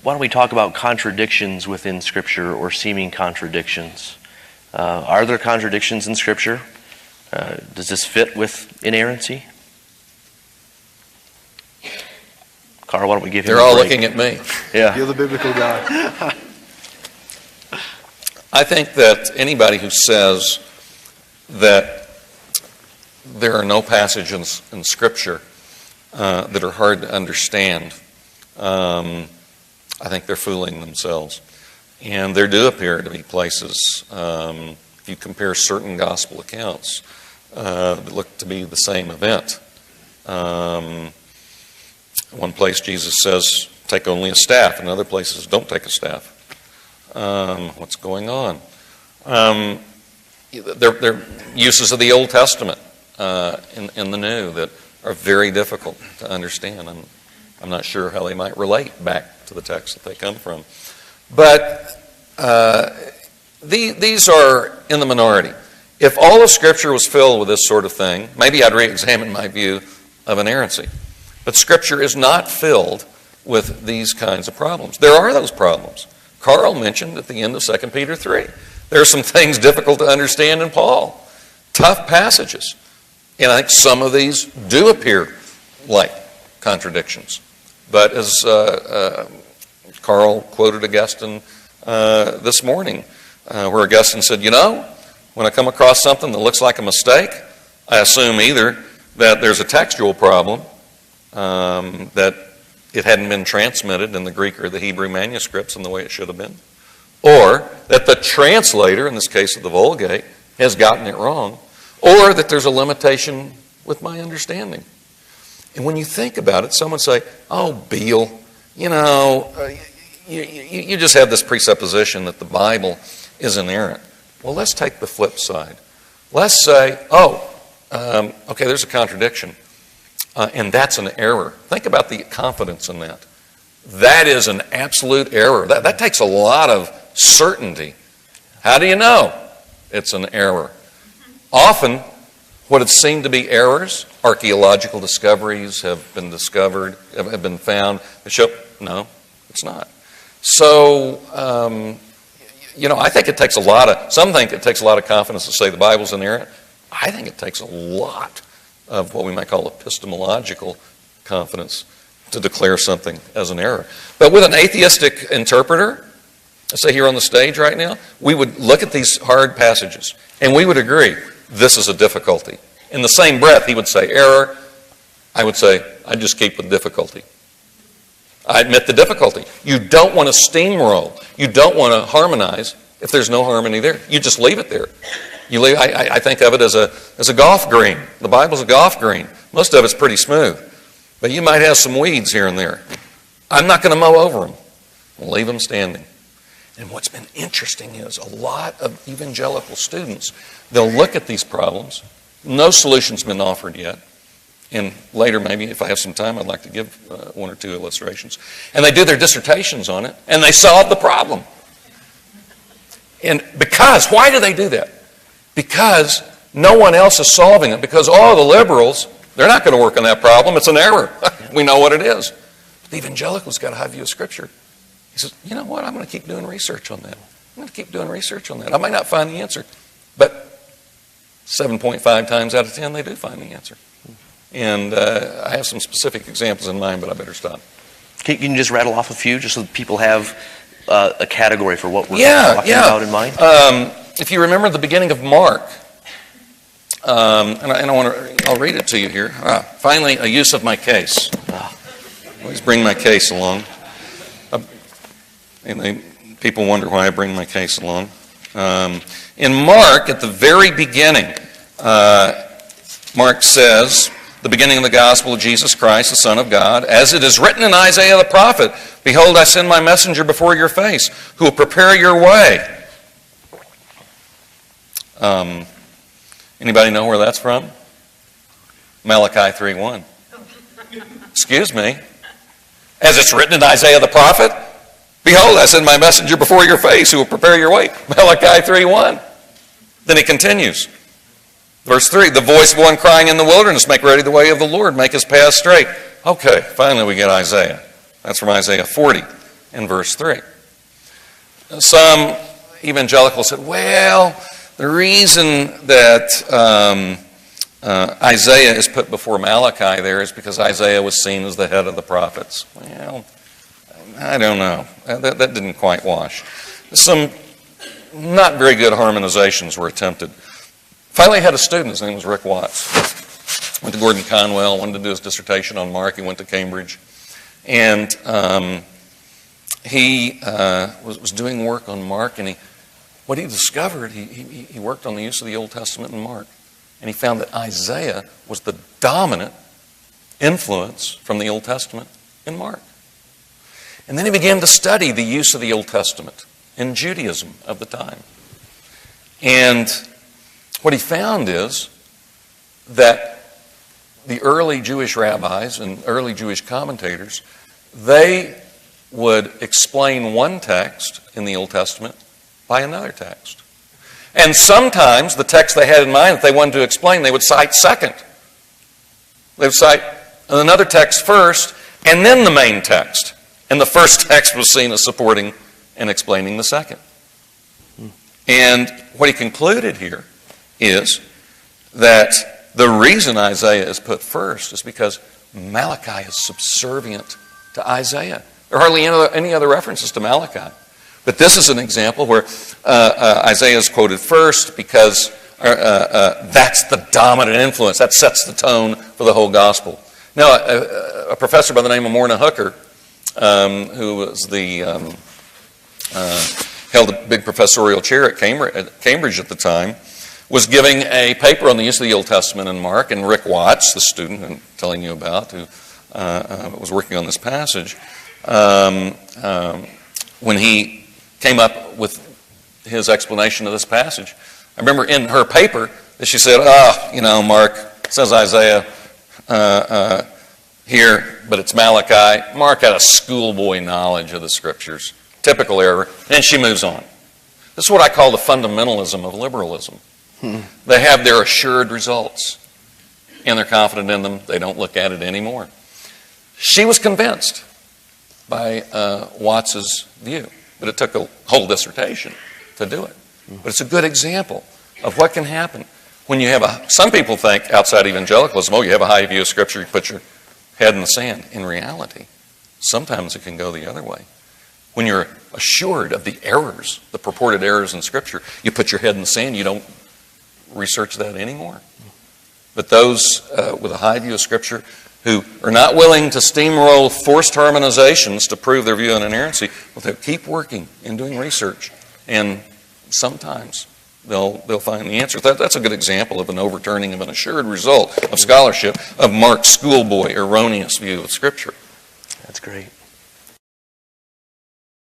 why don't we talk about contradictions within Scripture or seeming contradictions? Are there contradictions in Scripture? Does this fit with inerrancy? Carl, why don't we give him They're all a break? looking at me. Yeah. You're the biblical guy. I think that anybody who says that there are no passages in Scripture that are hard to understand, I think they're fooling themselves. And there do appear to be places, if you compare certain gospel accounts, that look to be the same event. One place Jesus says, take only a staff. In other places, don't take a staff. What's going on? They're uses of the Old Testament in the New that are very difficult to understand. I'm not sure how they might relate back to the text that they come from. But these are in the minority. If all of Scripture was filled with this sort of thing, maybe I'd re-examine my view of inerrancy. But Scripture is not filled with these kinds of problems. There are those problems. Carl mentioned at the end of 2 Peter 3. There are some things difficult to understand in Paul. Tough passages. And I think some of these do appear like contradictions. But as Carl quoted Augustine this morning, where Augustine said, when I come across something that looks like a mistake, I assume either that there's a textual problem, that it hadn't been transmitted in the Greek or the Hebrew manuscripts in the way it should have been, or that the translator, in this case of the Vulgate, has gotten it wrong, or that there's a limitation with my understanding. And when you think about it, someone say, oh, Beale, you just have this presupposition that the Bible is inerrant. Well, let's take the flip side. Let's say, okay, there's a contradiction. And that's an error. Think about the confidence in that. That is an absolute error. That takes a lot of certainty. How do you know it's an error? Often, what have seemed to be errors, archaeological discoveries have been found that show, no, it's not. So, I think it takes some think it takes a lot of confidence to say the Bible's inerrant. I think it takes a lot of what we might call epistemological confidence to declare something as an error. But with an atheistic interpreter, let's say here on the stage right now, we would look at these hard passages and we would agree, this is a difficulty. In the same breath, he would say error. I would say, I just keep with difficulty. I admit the difficulty. You don't want to steamroll. You don't want to harmonize if there's no harmony there. You just leave it there. I think of it as a golf green. The Bible's a golf green. Most of it's pretty smooth. But you might have some weeds here and there. I'm not going to mow over them. I'll leave them standing. And what's been interesting is a lot of evangelical students, they'll look at these problems. No solution's been offered yet. And later, maybe, if I have some time, I'd like to give one or two illustrations. And they do their dissertations on it, and they solve the problem. And why do they do that? Because no one else is solving it. Because all the liberals, they're not going to work on that problem. It's an error. We know what it is. But the evangelical's got a high view of Scripture. He says, you know what? I'm going to keep doing research on that. I'm going to keep doing research on that. I might not find the answer. But 7.5 times out of 10, they do find the answer. And I have some specific examples in mind, but I better stop. Can you just rattle off a few, just so that people have a category for what we're talking about in mind? If you remember the beginning of Mark, I'll read it to you here. Finally, a use of my case. Always bring my case along. People wonder why I bring my case along. In Mark, at the very beginning, Mark says, the beginning of the gospel of Jesus Christ, the Son of God, as it is written in Isaiah the prophet, behold, I send my messenger before your face, who will prepare your way. Anybody know where that's from? Malachi 3:1. Excuse me. As it's written in Isaiah the prophet, behold, I send my messenger before your face, who will prepare your way. Malachi 3:1. Then he continues. Verse 3, the voice of one crying in the wilderness, make ready the way of the Lord, make his path straight. Okay, finally we get Isaiah. That's from Isaiah 40. and verse 3. Some evangelicals said, well, the reason that Isaiah is put before Malachi there is because Isaiah was seen as the head of the prophets. Well, I don't know. That didn't quite wash. Some not very good harmonizations were attempted. Finally, I had a student. His name was Rick Watts. Went to Gordon Conwell, wanted to do his dissertation on Mark. He went to Cambridge. And he was doing work on Mark, and what he discovered, he worked on the use of the Old Testament in Mark. And he found that Isaiah was the dominant influence from the Old Testament in Mark. And then he began to study the use of the Old Testament in Judaism of the time. And what he found is that the early Jewish rabbis and early Jewish commentators, they would explain one text in the Old Testament by another text. And sometimes the text they had in mind that they wanted to explain, they would cite second. They would cite another text first, and then the main text. And the first text was seen as supporting and explaining the second. And what he concluded here is that the reason Isaiah is put first is because Malachi is subservient to Isaiah. There are hardly any other references to Malachi. But this is an example where Isaiah is quoted first because that's the dominant influence. That sets the tone for the whole gospel. Now, a professor by the name of Morna Hooker, who was held a big professorial chair at Cambridge at the time, was giving a paper on the use of the Old Testament in Mark, and Rick Watts, the student I'm telling you about, who was working on this passage, when he came up with his explanation of this passage, I remember in her paper that she said, Mark says Isaiah here, but it's Malachi. Mark had a schoolboy knowledge of the Scriptures. Typical error. And she moves on. This is what I call the fundamentalism of liberalism. They have their assured results, and they're confident in them. They don't look at it anymore. She was convinced by Watts's view, but it took a whole dissertation to do it. But it's a good example of what can happen when you have some people think outside evangelicalism, you have a high view of Scripture, you put your head in the sand. In reality, sometimes it can go the other way. When you're assured of the errors, the purported errors in Scripture, you put your head in the sand, you don't research that anymore. But those with a high view of Scripture who are not willing to steamroll forced harmonizations to prove their view on inerrancy, well, they'll keep working and doing research. And sometimes they'll find the answer. That's a good example of an overturning of an assured result of scholarship of Mark's schoolboy erroneous view of Scripture. That's great.